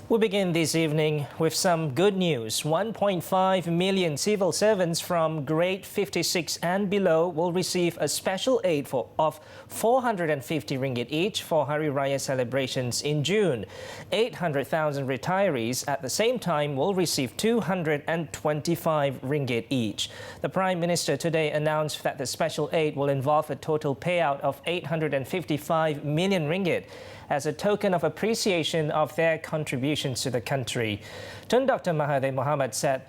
We begin this evening with some good news. 1.5 million civil servants from grade 56 and below will receive a special aid of 450 ringgit each for Hari Raya celebrations in June. 800,000 retirees at the same time will receive 225 ringgit each. The Prime Minister today announced that the special aid will involve a total payout of 855 million ringgit. As a token of appreciation of their contributions to the country. Tun Dr. Mahathir Mohamad said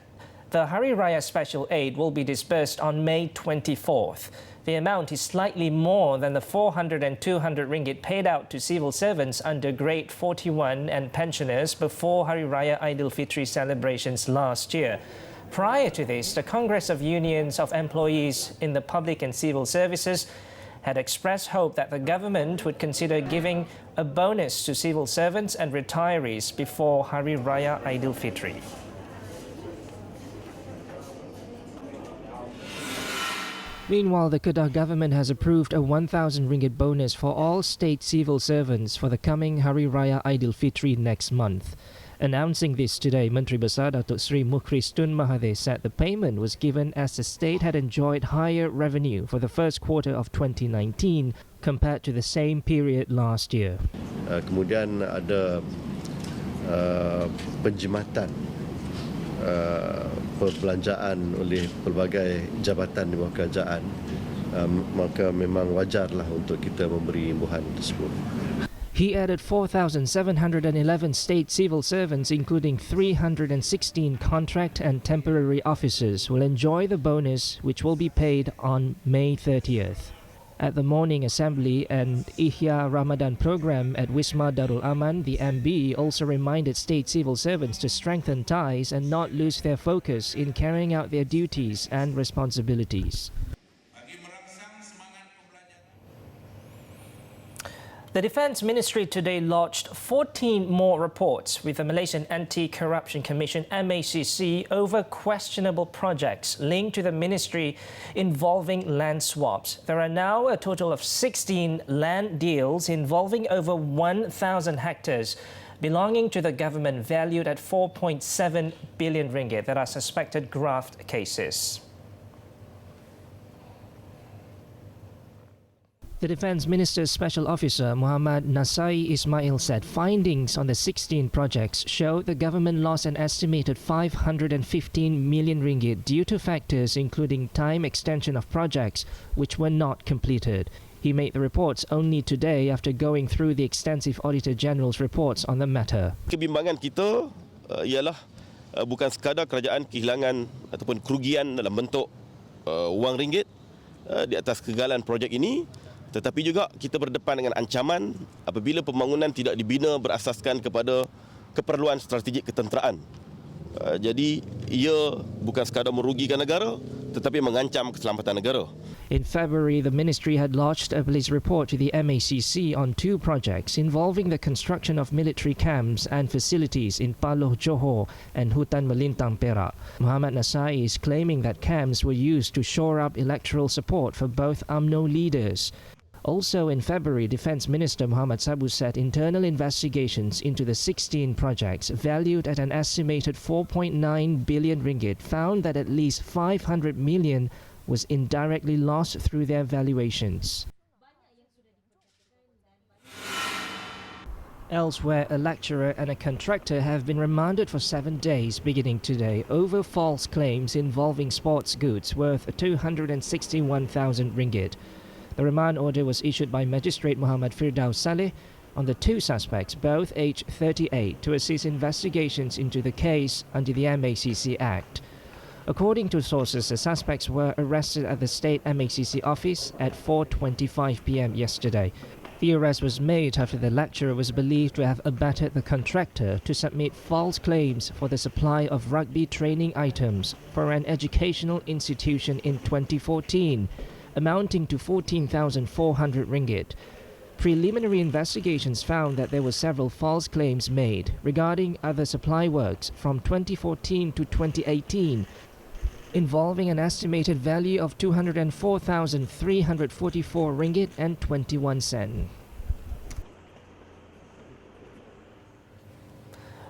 the Hari Raya special aid will be disbursed on May 24th. The amount is slightly more than the 400 and 200 ringgit paid out to civil servants under grade 41 and pensioners before Hari Raya Aidilfitri celebrations last year. Prior to this, the Congress of Unions of Employees in the Public and Civil Services had expressed hope that the government would consider giving a bonus to civil servants and retirees before Hari Raya Aidilfitri. Meanwhile, the Kedah government has approved a 1,000 ringgit bonus for all state civil servants for the coming Hari Raya Aidilfitri next month. Announcing this today, Menteri Besar Datuk Seri Mukhris Tun Mahathir said the payment was given as the state had enjoyed higher revenue for the first quarter of 2019 compared to the same period last year. Kemudian ada penjimatan perbelanjaan oleh pelbagai jabatan di bawah kerajaan, maka memang wajarlah untuk kita memberi imbuhan tersebut. He added 4,711 state civil servants, including 316 contract and temporary officers, will enjoy the bonus, which will be paid on May 30th. At the morning assembly and Ihya Ramadan program at Wisma Darul Aman, the MB also reminded state civil servants to strengthen ties and not lose their focus in carrying out their duties and responsibilities. The Defence Ministry today lodged 14 more reports with the Malaysian Anti-Corruption Commission MACC over questionable projects linked to the ministry involving land swaps. There are now a total of 16 land deals involving over 1,000 hectares belonging to the government valued at 4.7 billion ringgit that are suspected graft cases. The Defence Minister's Special Officer Muhammad Nasai Ismail said findings on the 16 projects show the government lost an estimated 515 million ringgit due to factors including time extension of projects which were not completed. He made the reports only today after going through the extensive Auditor General's reports on the matter. Kebimbangan kita ialah bukan sekadar kerajaan kehilangan ataupun kerugian dalam bentuk wang ringgit di atas kegagalan projek ini, tetapi juga kita berdepan dengan ancaman apabila pembangunan tidak dibina berasaskan kepada keperluan strategik ketenteraan. Jadi ia bukan sekadar merugikan negara tetapi mengancam keselamatan negara. In February, the ministry had lodged a police report to the MACC on 2 projects involving the construction of military camps and facilities in Paloh, Johor and Hutan Melintang, Perak. Muhammad Nasai is claiming that camps were used to shore up electoral support for both UMNO leaders. Also in February, Defence Minister Muhammad Sabu said internal investigations into the 16 projects valued at an estimated 4.9 billion ringgit found that at least 500 million was indirectly lost through their valuations. Elsewhere, a lecturer and a contractor have been remanded for 7 days beginning today over false claims involving sports goods worth 261,000 ringgit. The remand order was issued by Magistrate Muhammad Firdaus Saleh on the 2 suspects, both aged 38, to assist investigations into the case under the MACC Act. According to sources, the suspects were arrested at the State MACC office at 4:25 p.m. yesterday. The arrest was made after the lecturer was believed to have abetted the contractor to submit false claims for the supply of rugby training items for an educational institution in 2014. Amounting to 14,400 ringgit. Preliminary investigations found that there were several false claims made regarding other supply works from 2014 to 2018, involving an estimated value of 204,344 ringgit and 21 cents.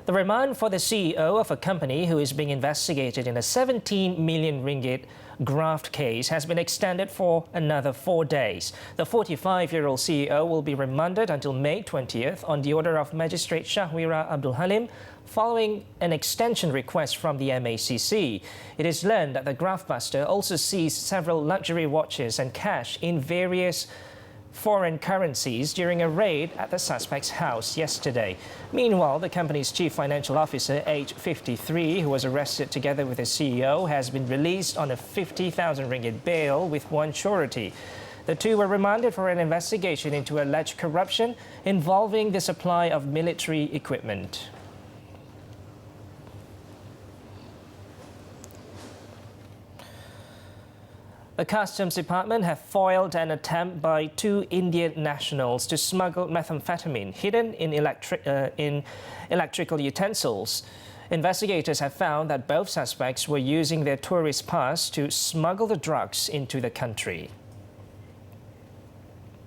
The remand for the CEO of a company who is being investigated in a 17 million ringgit graft case has been extended for another 4 days. The 45-year-old CEO will be remanded until May 20th on the order of Magistrate Shahwira Abdul Halim following an extension request from the MACC. It is learned that the graftbuster also seized several luxury watches and cash in various foreign currencies during a raid at the suspect's house yesterday. Meanwhile, the company's chief financial officer, aged 53, who was arrested together with the CEO, has been released on a 50,000 ringgit bail with one surety. The two were remanded for an investigation into alleged corruption involving the supply of military equipment. The Customs Department have foiled an attempt by 2 Indian nationals to smuggle methamphetamine hidden in electrical utensils. Investigators have found that both suspects were using their tourist pass to smuggle the drugs into the country.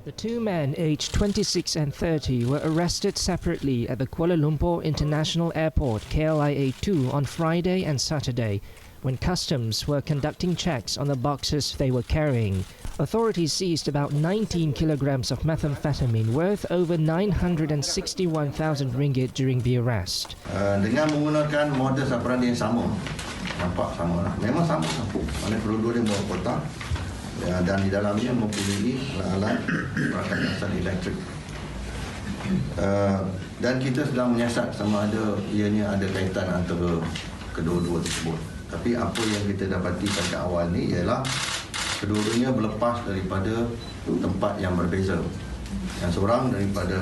The 2 men, aged 26 and 30, were arrested separately at the Kuala Lumpur International Airport, KLIA-2, on Friday and Saturday, when customs were conducting checks on the boxes they were carrying. Authorities seized about 19 kilograms of methamphetamine worth over 961,000 ringgit during the arrest. Dengan menggunakan modus operandi yang sama, nampak sama lah. Memang sama. Mana kedua-dua dia bawa kotak dan di dalamnya mempunyai alat perangkat kasar elektrik. Dan kita sedang menyiasat sama ada ianya ada kaitan antara kedua-dua tersebut. Tapi apa yang kita dapati pada awal ni ialah kedua-duanya berlepas daripada tempat yang berbeza. Yang seorang daripada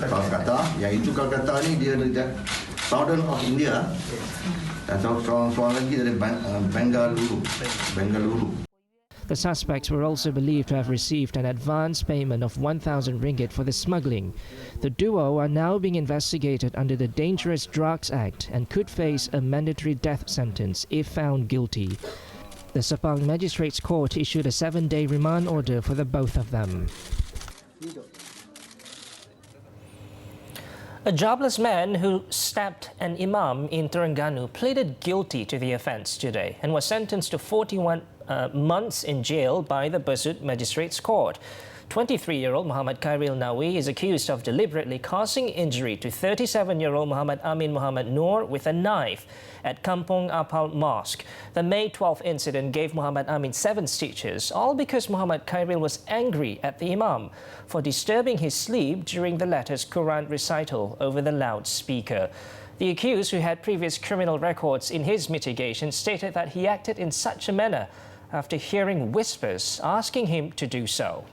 Kolkata, yang itu Kolkata ni dia dari Southern of India, dan seorang lagi dari Bengaluru. The suspects were also believed to have received an advance payment of 1,000 ringgit for the smuggling. The duo are now being investigated under the Dangerous Drugs Act and could face a mandatory death sentence if found guilty. The Sepang Magistrates Court issued a 7-day remand order for the both of them. A jobless man who stabbed an imam in Terengganu pleaded guilty to the offence today and was sentenced to 41 months in jail by the Besut Magistrates Court. 23-year-old Muhammad Khairil Nawi is accused of deliberately causing injury to 37-year-old Muhammad Amin Muhammad Noor with a knife at Kampong Apal Mosque. The May 12th incident gave Muhammad Amin 7 stitches, all because Muhammad Khairil was angry at the imam for disturbing his sleep during the latter's Quran recital over the loudspeaker. The accused, who had previous criminal records in his mitigation, stated that he acted in such a manner after hearing whispers asking him to do so.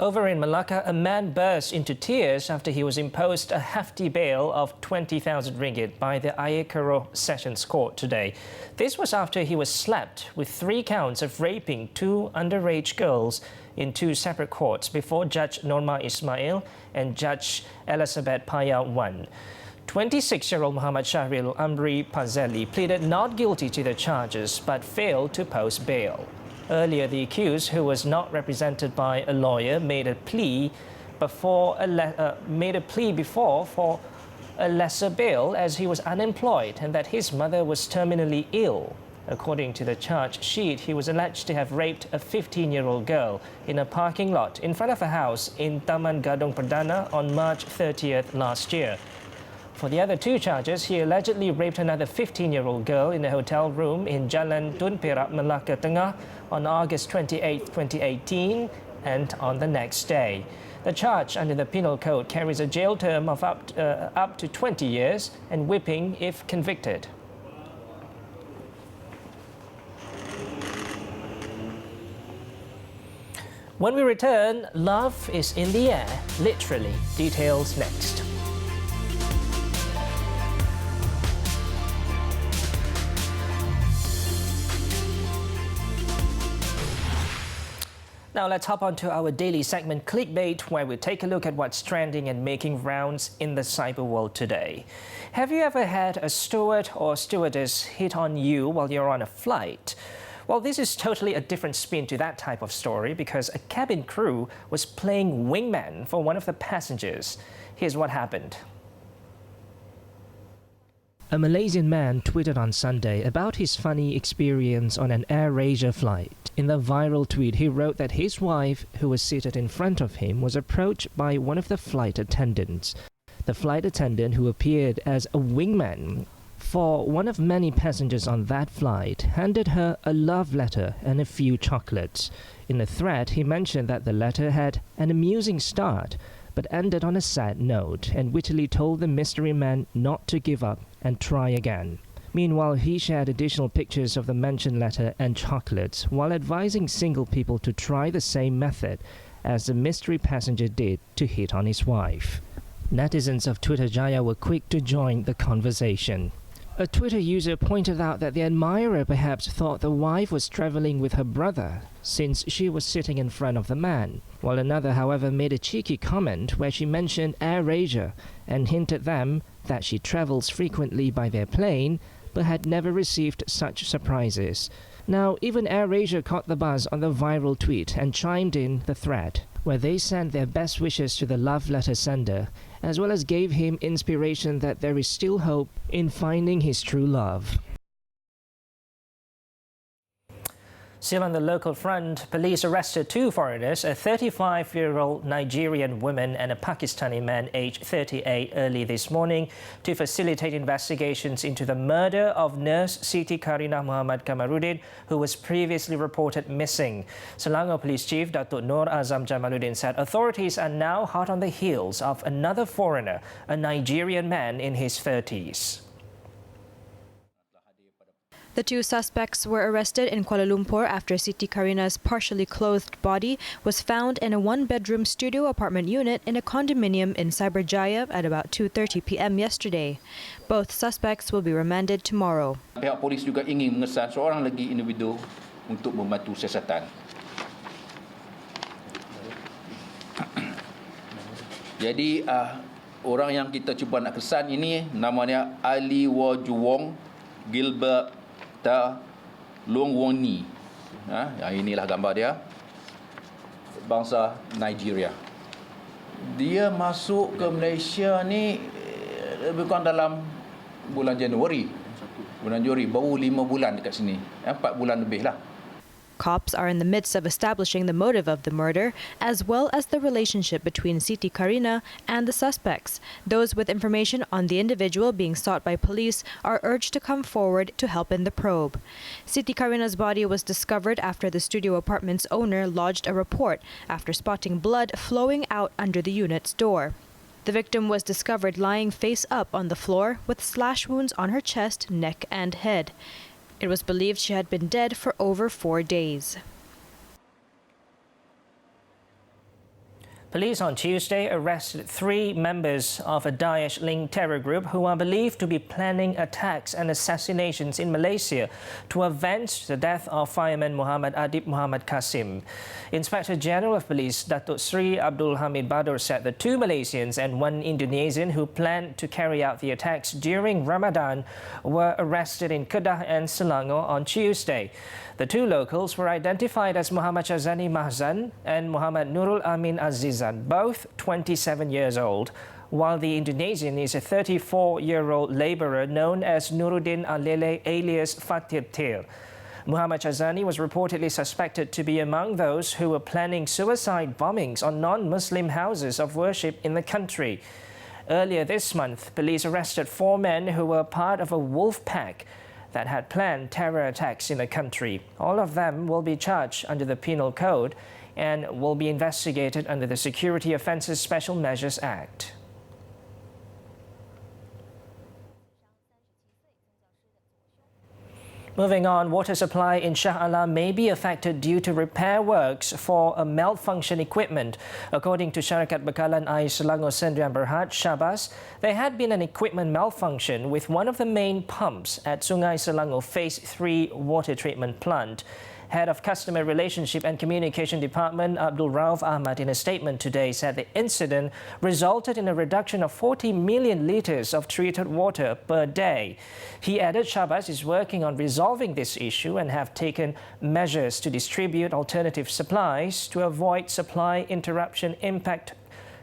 Over in Malacca, a man burst into tears after he was imposed a hefty bail of 20,000 ringgit by the Ayekaro Sessions Court today. This was after he was slapped with 3 counts of raping 2 underage girls in 2 separate courts before Judge Norma Ismail and Judge Elizabeth Paya won. 26-year-old Muhammad Shahril Amri Pazeli pleaded not guilty to the charges but failed to post bail. Earlier, the accused, who was not represented by a lawyer, made a plea before for a lesser bail as he was unemployed and that his mother was terminally ill. According to the charge sheet, he was alleged to have raped a 15-year-old girl in a parking lot in front of a house in Taman Gadong Perdana on March 30th last year. For the other 2 charges, he allegedly raped another 15-year-old girl in a hotel room in Jalan Tun Perak, Melaka Tengah on August 28, 2018 and on the next day. The charge under the Penal Code carries a jail term of up to 20 years and whipping if convicted. When we return, love is in the air, literally. Details next. Now let's hop on to our daily segment Clickbait, where we take a look at what's trending and making rounds in the cyber world today. Have you ever had a steward or stewardess hit on you while you're on a flight? Well, this is totally a different spin to that type of story because a cabin crew was playing wingman for one of the passengers. Here's what happened. A Malaysian man tweeted on Sunday about his funny experience on an AirAsia flight. In the viral tweet, he wrote that his wife, who was seated in front of him, was approached by one of the flight attendants. The flight attendant, who appeared as a wingman for one of many passengers on that flight, handed her a love letter and a few chocolates. In the thread, he mentioned that the letter had an amusing start, but ended on a sad note, and wittily told the mystery man not to give up and try again. Meanwhile, he shared additional pictures of the mentioned letter and chocolates, while advising single people to try the same method as the mystery passenger did to hit on his wife. Netizens of Twitter Jaya were quick to join the conversation. A Twitter user pointed out that the admirer perhaps thought the wife was traveling with her brother, since she was sitting in front of the man, while another, however, made a cheeky comment where she mentioned AirAsia and hinted them that she travels frequently by their plane, but had never received such surprises. Now, even AirAsia caught the buzz on the viral tweet and chimed in the thread, where they sent their best wishes to the love letter sender, as well as gave him inspiration that there is still hope in finding his true love. Still on the local front, police arrested two foreigners, a 35-year-old Nigerian woman and a Pakistani man aged 38 early this morning to facilitate investigations into the murder of nurse Siti Karina Muhammad Kamarudin, who was previously reported missing. Selangor Police Chief Datuk Nur Azam Jamaluddin said authorities are now hot on the heels of another foreigner, a Nigerian man in his 30s. The two suspects were arrested in Kuala Lumpur after Siti Karina's partially clothed body was found in a one-bedroom studio apartment unit in a condominium in Cyberjaya at about 2:30 p.m. yesterday. Both suspects will be remanded tomorrow. Pihak polis juga ingin mengesan seorang lagi individu untuk membantu siasatan. Jadi orang yang kita cuba nak kesan ini namanya Ali Wajuwong Gilbert Long Wong Ni. Inilah gambar dia. Bangsa Nigeria. Dia masuk ke Malaysia ni lebih kurang dalam bulan Januari. Baru 5 bulan dekat sini. 4 bulan lebih lah. Cops are in the midst of establishing the motive of the murder, as well as the relationship between Siti Karina and the suspects. Those with information on the individual being sought by police are urged to come forward to help in the probe. Siti Karina's body was discovered after the studio apartment's owner lodged a report after spotting blood flowing out under the unit's door. The victim was discovered lying face up on the floor with slash wounds on her chest, neck, and head. It was believed she had been dead for over 4 days. Police on Tuesday arrested 3 members of a Daesh-linked terror group who are believed to be planning attacks and assassinations in Malaysia to avenge the death of fireman Muhammad Muhammad Qasim. Inspector General of Police Datuk Sri Abdul Hamid Badur said the 2 Malaysians and 1 Indonesian who planned to carry out the attacks during Ramadan were arrested in Kedah and Selangor on Tuesday. The 2 locals were identified as Muhammad Shazani Mahzan and Muhammad Nurul Amin Azizan, both 27 years old, while the Indonesian is a 34-year-old labourer known as Nuruddin Alele alias Fatir Tir. Muhammad Shazani was reportedly suspected to be among those who were planning suicide bombings on non-Muslim houses of worship in the country. Earlier this month, police arrested 4 men who were part of a wolf pack that had planned terror attacks in the country. All of them will be charged under the Penal Code and will be investigated under the Security Offences Special Measures Act. Moving on, water supply in Shah Alam may be affected due to repair works for a malfunction equipment. According to Syarikat Bekalan Air Selangor Sendirian Berhad, Syabas, there had been an equipment malfunction with one of the main pumps at Sungai Selangor Phase 3 water treatment plant. Head of Customer Relationship and Communication Department Abdul Rauf Ahmad in a statement today said the incident resulted in a reduction of 40 million litres of treated water per day. He added Shabas is working on resolving this issue and have taken measures to distribute alternative supplies to avoid supply interruption impact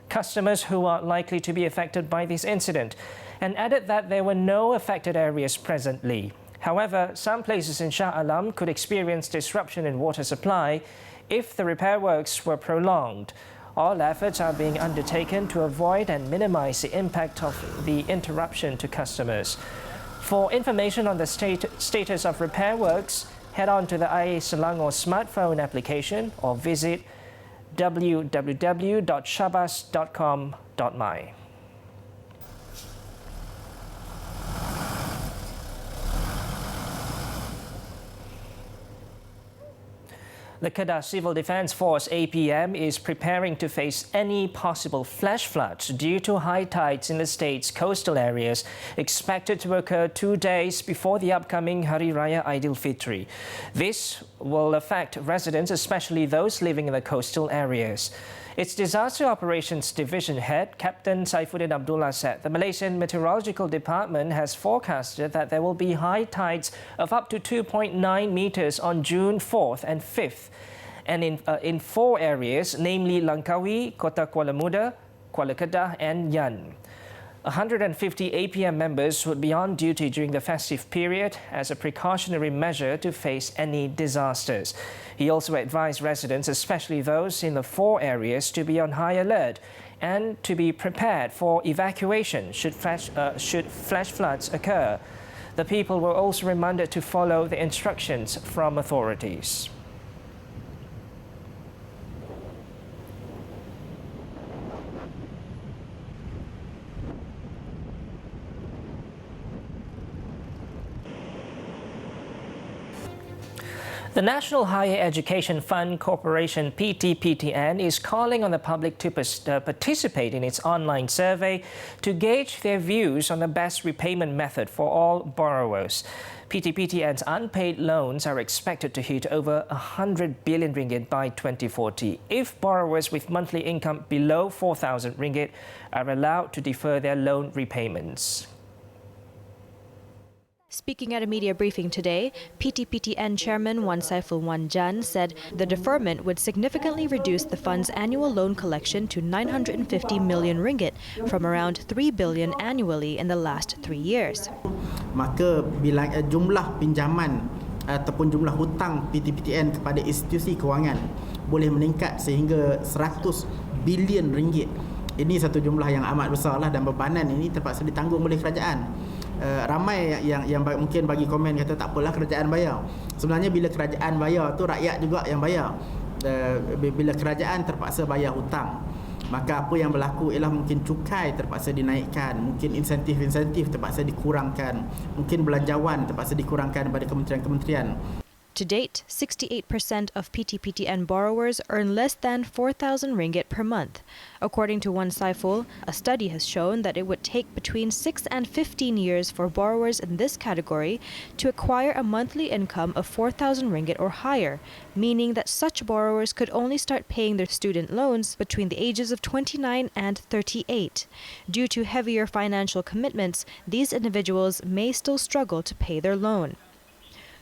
customers who are likely to be affected by this incident, and added that there were no affected areas presently. However, some places in Shah Alam could experience disruption in water supply if the repair works were prolonged. All efforts are being undertaken to avoid and minimize the impact of the interruption to customers. For information on the status of repair works, head on to the IA Selangor smartphone application or visit www.shabas.com.my. The Kedah Civil Defence Force APM is preparing to face any possible flash floods due to high tides in the state's coastal areas, expected to occur 2 days before the upcoming Hari Raya Aidilfitri. This will affect residents, especially those living in the coastal areas. Its Disaster Operations Division Head, Captain Saifuddin Abdullah, said the Malaysian Meteorological Department has forecasted that there will be high tides of up to 2.9 metres on June 4th and 5th, and in 4 areas, namely Langkawi, Kota Kuala Muda, Kuala Kedah and Yan. 150 APM members would be on duty during the festive period as a precautionary measure to face any disasters. He also advised residents, especially those in the 4 areas, to be on high alert and to be prepared for evacuation should flash floods occur. The people were also reminded to follow the instructions from authorities. The National Higher Education Fund Corporation PTPTN is calling on the public to participate in its online survey to gauge their views on the best repayment method for all borrowers. PTPTN's unpaid loans are expected to hit over 100 billion ringgit by 2040 if borrowers with monthly income below 4,000 ringgit are allowed to defer their loan repayments. Speaking at a media briefing today, PTPTN Chairman Wan Saiful Wan Jan said the deferment would significantly reduce the fund's annual loan collection to 950 million ringgit from around 3 billion annually in the last 3 years. Maka bila jumlah pinjaman ataupun jumlah hutang PTPTN kepada institusi kewangan boleh meningkat sehingga 100 bilion ringgit. Ini satu jumlah yang amat besarlah dan bebanan ini terpaksa ditanggung oleh kerajaan. Ramai yang mungkin bagi komen kata tak apalah kerajaan bayar. Sebenarnya bila kerajaan bayar tu rakyat juga yang bayar. Bila kerajaan terpaksa bayar hutang, maka apa yang berlaku ialah mungkin cukai terpaksa dinaikkan, mungkin insentif-insentif terpaksa dikurangkan, mungkin belanjawan terpaksa dikurangkan pada kementerian-kementerian. To date, 68% of PTPTN borrowers earn less than 4,000 ringgit per month. According to Wan Saiful, a study has shown that it would take between 6 and 15 years for borrowers in this category to acquire a monthly income of 4,000 ringgit or higher, meaning that such borrowers could only start paying their student loans between the ages of 29 and 38. Due to heavier financial commitments, these individuals may still struggle to pay their loan.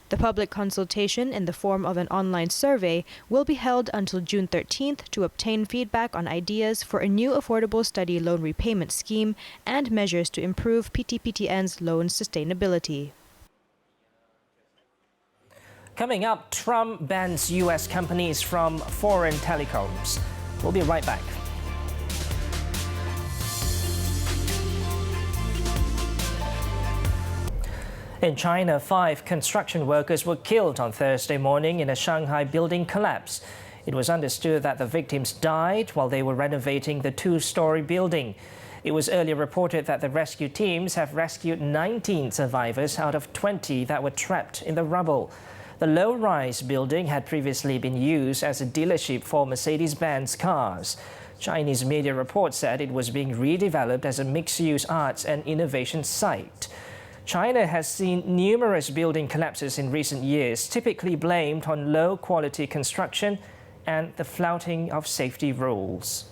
The public consultation in the form of an online survey will be held until June 13th to obtain feedback on ideas for a new affordable study loan repayment scheme and measures to improve PTPTN's loan sustainability. Coming up, Trump bans U.S. companies from foreign telecoms. We'll be right back. In China, 5 construction workers were killed on Thursday morning in a Shanghai building collapse. It was understood that the victims died while they were renovating the 2-story building. It was earlier reported that the rescue teams have rescued 19 survivors out of 20 that were trapped in the rubble. The low-rise building had previously been used as a dealership for Mercedes-Benz cars. Chinese media reports said it was being redeveloped as a mixed-use arts and innovation site. China has seen numerous building collapses in recent years, typically blamed on low-quality construction and the flouting of safety rules.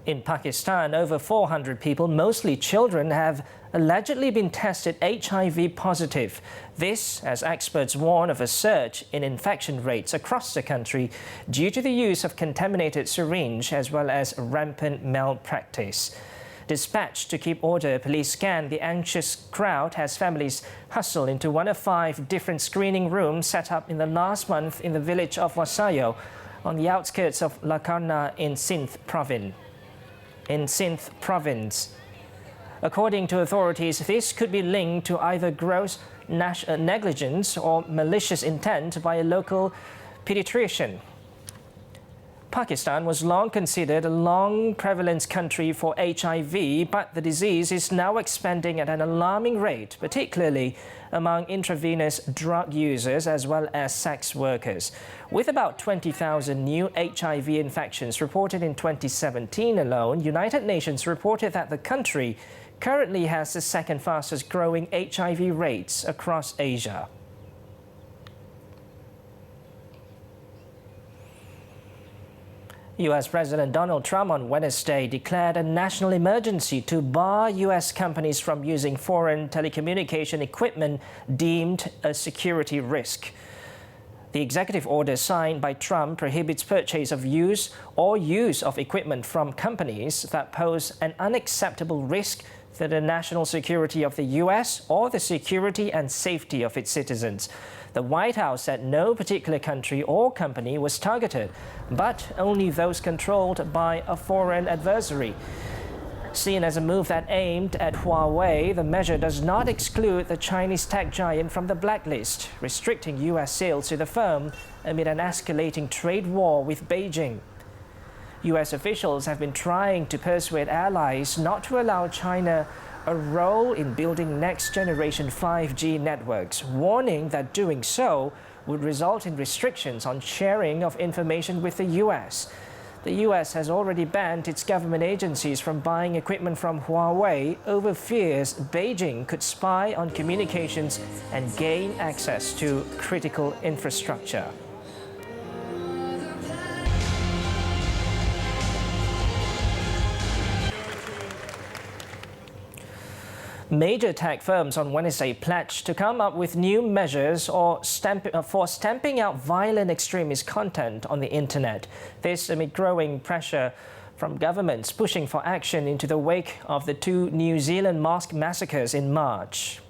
In Pakistan, over 400 people, mostly children, have allegedly been tested HIV positive. This, as experts warn of a surge in infection rates across the country due to the use of contaminated syringe as well as rampant malpractice. Dispatched to keep order, police scanned the anxious crowd as families hustle into one of 5 different screening rooms set up in the last month in the village of Wasayo on the outskirts of Lakarna in Sindh province. According to authorities, this could be linked to either gross negligence or malicious intent by a local pediatrician. Pakistan was long considered a long prevalence country for HIV, but the disease is now expanding at an alarming rate, particularly among intravenous drug users as well as sex workers. With about 20,000 new HIV infections reported in 2017 alone, United Nations reported that the country currently has the second fastest growing HIV rates across Asia. U.S. President Donald Trump on Wednesday declared a national emergency to bar U.S. companies from using foreign telecommunication equipment deemed a security risk. The executive order signed by Trump prohibits purchase of use of equipment from companies that pose an unacceptable risk to the national security of the U.S. or the security and safety of its citizens. The White House said no particular country or company was targeted, but only those controlled by a foreign adversary. Seen as a move that aimed at Huawei, the measure does not exclude the Chinese tech giant from the blacklist, restricting U.S. sales to the firm amid an escalating trade war with Beijing. U.S. officials have been trying to persuade allies not to allow China a role in building next-generation 5G networks, warning that doing so would result in restrictions on sharing of information with the U.S. The U.S. has already banned its government agencies from buying equipment from Huawei over fears Beijing could spy on communications and gain access to critical infrastructure. Major tech firms on Wednesday pledged to come up with new measures for stamping out violent extremist content on the internet. This amid growing pressure from governments pushing for action into the wake of the 2 New Zealand mosque massacres in March.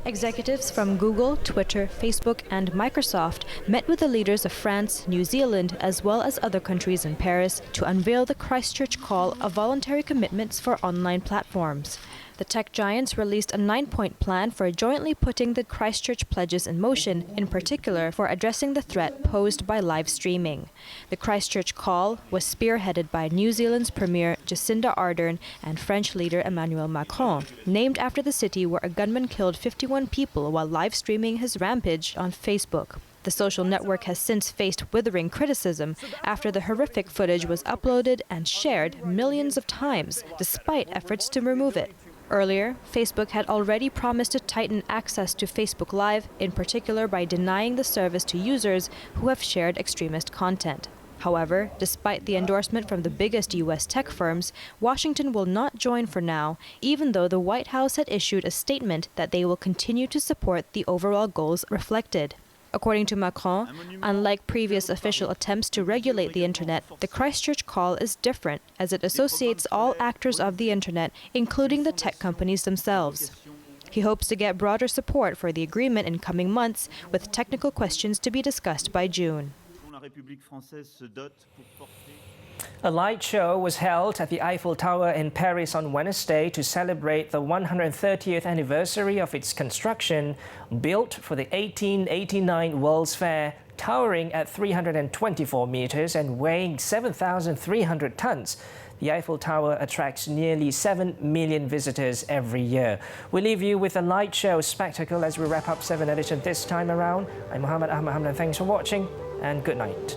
Executives from Google, Twitter, Facebook and Microsoft met with the leaders of France, New Zealand, as well as other countries in Paris to unveil the Christchurch Call of voluntary commitments for online platforms. The tech giants released a 9-point plan for jointly putting the Christchurch pledges in motion, in particular for addressing the threat posed by live streaming. The Christchurch Call was spearheaded by New Zealand's Premier Jacinda Ardern and French leader Emmanuel Macron, named after the city where a gunman killed 51 people while live streaming his rampage on Facebook. The social network has since faced withering criticism after the horrific footage was uploaded and shared millions of times, despite efforts to remove it. Earlier, Facebook had already promised to tighten access to Facebook Live, in particular by denying the service to users who have shared extremist content. However, despite the endorsement from the biggest U.S. tech firms, Washington will not join for now, even though the White House had issued a statement that they will continue to support the overall goals reflected. According to Macron, unlike previous official attempts to regulate the internet, the Christchurch Call is different as it associates all actors of the internet, including the tech companies themselves. He hopes to get broader support for the agreement in coming months, with technical questions to be discussed by June. A light show was held at the Eiffel Tower in Paris on Wednesday to celebrate the 130th anniversary of its construction. Built for the 1889 World's Fair, towering at 324 meters and weighing 7,300 tons, the Eiffel Tower attracts nearly 7 million visitors every year. We leave you with a light show spectacle as we wrap up 7 Edition this time around. I'm Muhammed Ahmad Hamdan. Thanks for watching and good night.